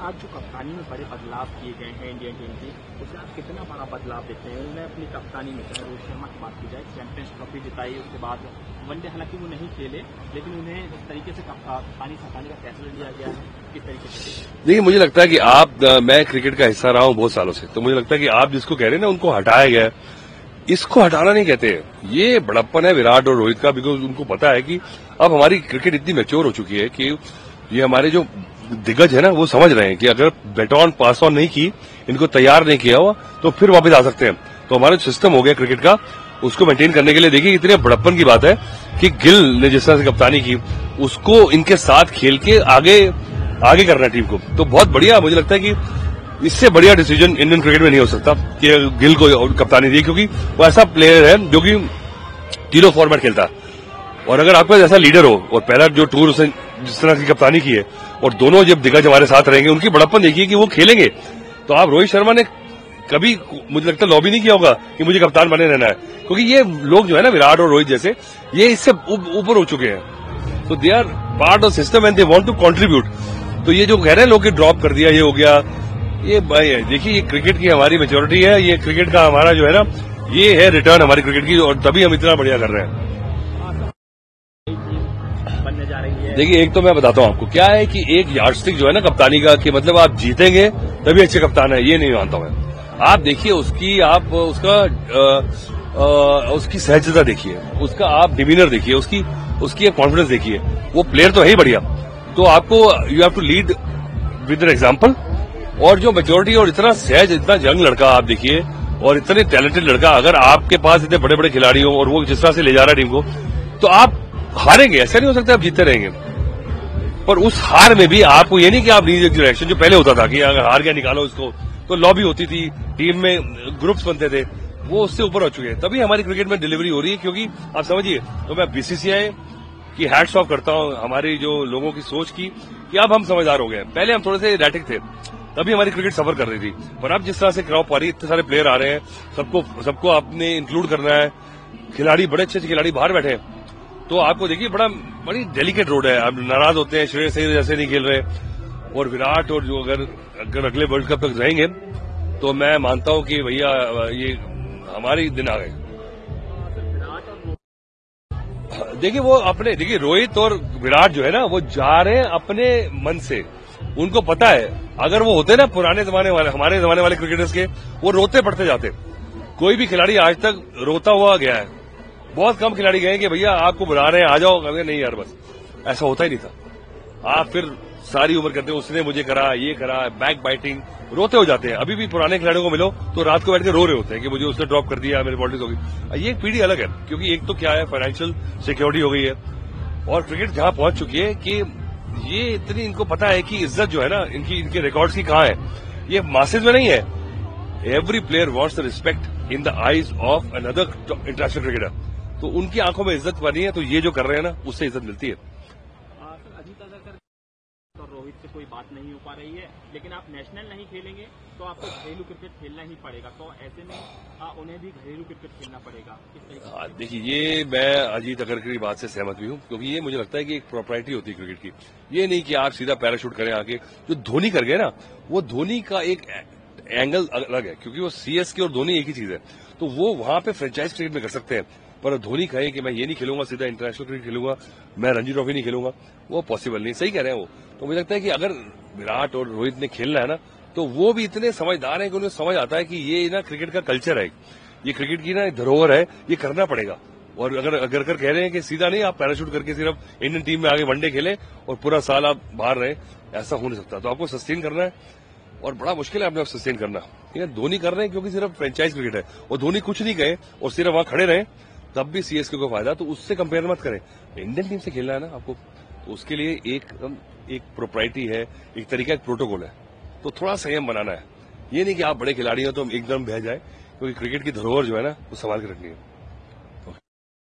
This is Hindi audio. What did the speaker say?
आज जो कप्तानी में बड़े बदलाव किए गए हैं इंडियन टीम की, उससे आप कितना बड़ा बदलाव देखते हैं? उन्होंने अपनी कप्तानी में, चाहे रोहित शर्मा की बात की जाए, चैंपियंस ट्रॉफी जिताई, उसके बाद वनडे हालांकि वो नहीं खेले, लेकिन उन्हें जिस तरीके से कप्तानी संभालने का फैसला लिया गया है, किस तरीके से? देखिए, मुझे लगता है कि मैं क्रिकेट का हिस्सा रहा हूं बहुत सालों से, तो मुझे लगता है कि आप जिसको कह रहे हैं ना उनको हटाया गया है, इसको हटाना नहीं कहते। ये बड़प्पन है विराट और रोहित का, बिकॉज उनको पता है कि अब हमारी क्रिकेट इतनी मैच्योर हो चुकी है कि ये हमारे जो दिग्गज है ना वो समझ रहे हैं कि अगर बैटॉन पास ऑन नहीं की, इनको तैयार नहीं किया हुआ, तो फिर वापस आ सकते हैं। तो हमारा सिस्टम हो गया क्रिकेट का, उसको मेंटेन करने के लिए देखिए इतने बड़प्पन की बात है कि गिल ने जिस तरह से कप्तानी की, उसको इनके साथ खेल के आगे करना है टीम को, तो बहुत बढ़िया। मुझे लगता है कि इससे बढ़िया डिसीजन इंडियन क्रिकेट में नहीं हो सकता कि गिल को कप्तानी दी, क्योंकि वो ऐसा प्लेयर है जो कि तीनों फॉर्मेट खेलता है। और अगर आपके पास ऐसा लीडर हो, और पहला जो टूर उसने जिस तरह की कप्तानी की है, और दोनों जब दिग्गज हमारे साथ रहेंगे, उनकी बड़प्पन देखिए कि वो खेलेंगे, तो आप रोहित शर्मा ने कभी मुझे लगता है लॉबी नहीं किया होगा कि मुझे कप्तान बने रहना है, क्योंकि ये लोग जो है ना विराट और रोहित जैसे, ये इससे ऊपर हो चुके हैं। तो they are part of system and they want to contribute. तो ये जो कह रहे हैं लोग कि ड्रॉप कर दिया, ये हो गया, ये देखिए ये क्रिकेट की हमारी मेच्योरिटी है, ये क्रिकेट का हमारा जो है ना, ये है रिटर्न हमारी क्रिकेट की, और तभी हम इतना बढ़िया कर रहे हैं। देखिए, एक तो मैं बताता हूं आपको क्या है कि एक यार्डस्टिक जो है ना कप्तानी का, कि मतलब आप जीतेंगे तभी अच्छे कप्तान है, ये नहीं मानता मैं। आप देखिए उसकी सहजता देखिए, उसका आप डिमीनर देखिए, उसकी कॉन्फिडेंस देखिए, वो प्लेयर तो है ही बढ़िया। तो आपको you have to lead with an example. और जो मेच्योरिटी और इतना सहज, इतना यंग लड़का आप देखिए, और इतने टैलेंटेड लड़का, अगर आपके पास इतने बड़े बड़े खिलाड़ी हो और वो जिस तरह से ले जा रहा है टीम को, तो आप हारेंगे, ऐसा नहीं हो सकता आप जीतते रहेंगे। पर उस हार में भी आपको ये नहीं कि आप रिएक्शन जो पहले होता था कि अगर हार गया निकालो इसको, तो लॉबी होती थी, टीम में ग्रुप्स बनते थे, वो उससे ऊपर हो चुके हैं। तभी हमारी क्रिकेट में डिलीवरी हो रही है, क्योंकि आप समझिए, तो मैं बीसीसीआई की हैट्स ऑफ करता हूं हमारी जो लोगों की सोच की, कि अब हम समझदार हो गए। पहले हम थोड़े से रैटिक थे, तभी हमारी क्रिकेट सफर कर रही थी। पर अब जिस तरह से क्रॉप आ रही है, इतने सारे प्लेयर आ रहे हैं, सबको आपने इंक्लूड करना है, खिलाड़ी बड़े अच्छे खिलाड़ी बाहर बैठे हैं, तो आपको देखिए बड़ी डेलिकेट रोड है। अब नाराज होते हैं, श्रेयस अय्यर जैसे नहीं खेल रहे, और विराट, और जो अगर अगले वर्ल्ड कप तक रहेंगे, तो मैं मानता हूं कि भैया ये हमारी दिन आ गए। देखिए देखिए रोहित और विराट जो है ना, वो जा रहे हैं अपने मन से। उनको पता है अगर वो होते ना पुराने जमाने वाले, हमारे जमाने वाले क्रिकेटर्स के, वो रोते पड़ते जाते। कोई भी खिलाड़ी आज तक रोता हुआ गया है? बहुत कम खिलाड़ी गए कि भैया आपको बुला रहे हैं आ जाओ, कहेंगे नहीं यार बस, ऐसा होता ही नहीं था। आप फिर सारी उम्र करते हो, उसने मुझे करा, ये करा, बैक बाइटिंग, रोते हो जाते हैं। अभी भी पुराने खिलाड़ियों को मिलो तो रात को बैठ के रो रहे होते हैं कि मुझे उसने ड्रॉप कर दिया, मेरी पॉलिटिक्स हो गई। ये एक पीढ़ी अलग है, क्योंकि एक तो क्या है, फाइनेंशियल सिक्योरिटी हो गई है, और क्रिकेट जहां पहुंच चुकी है कि ये इतनी इनको पता है कि इज्जत जो है ना इनके रिकॉर्ड्स की कहां है, ये मासेज में नहीं है। Every player wants the respect in the eyes of another international cricketer, तो उनकी आंखों में इज्जत बनी है, तो ये जो कर रहे हैं ना, उससे इज्जत मिलती है। अजीत, अगर और रोहित से कोई बात नहीं हो पा रही है, लेकिन आप नेशनल नहीं खेलेंगे, तो आपको घरेलू क्रिकेट खेलना ही पड़ेगा, तो ऐसे में उन्हें भी घरेलू क्रिकेट खेलना पड़ेगा। देखिए, ये मैं अजीत अगर की बात से सहमत भी हूँ, क्योंकि ये मुझे लगता है कि एक प्रॉपर्टी होती है क्रिकेट की। ये नहीं कि आप सीधा पैराशूट करें आके, जो धोनी कर गए ना, वो धोनी का एक एंगल अलग है, क्योंकि वो सीएसके और धोनी एक ही चीज है, तो वो वहां पे फ्रेंचाइज क्रिकेट में कर सकते हैं। पर धोनी कहे कि मैं ये नहीं खेलूंगा, सीधा इंटरनेशनल क्रिकेट खेलूंगा, मैं रणजी ट्रॉफी नहीं खेलूंगा, वो पॉसिबल नहीं। सही कह रहे हैं वो। तो मुझे लगता है कि अगर विराट और रोहित ने खेलना है ना, तो वो भी इतने समझदार हैं कि उन्हें समझ आता है कि ये ना क्रिकेट का कल्चर है, ये क्रिकेट की ना धरोहर है, ये करना पड़ेगा। और अगर कह रहे हैं कि सीधा नहीं आप पैराशूट करके सिर्फ इंडियन टीम में आगे वनडे खेले और पूरा साल आप बाहर रहे, ऐसा हो नहीं सकता। तो आपको सस्टेन करना है, और बड़ा मुश्किल है अपने आप सस्टेन करना। ठीक है, धोनी कर रहे हैं क्योंकि सिर्फ फ्रेंचाइज क्रिकेट है, और धोनी कुछ नहीं कहे और सिर्फ वहां खड़े रहे, तब भी सीएसके को फायदा। तो उससे कंपेयर मत करें, इंडियन टीम से खेलना है ना आपको, तो उसके लिए एक प्रोप्राइटी है, एक तरीका, एक प्रोटोकॉल है, तो थोड़ा संयम बनाना है। ये नहीं कि आप बड़े खिलाड़ी हो तो एकदम बह जाए, क्योंकि क्रिकेट की धरोहर जो है ना, वो संभाल के रखनी है।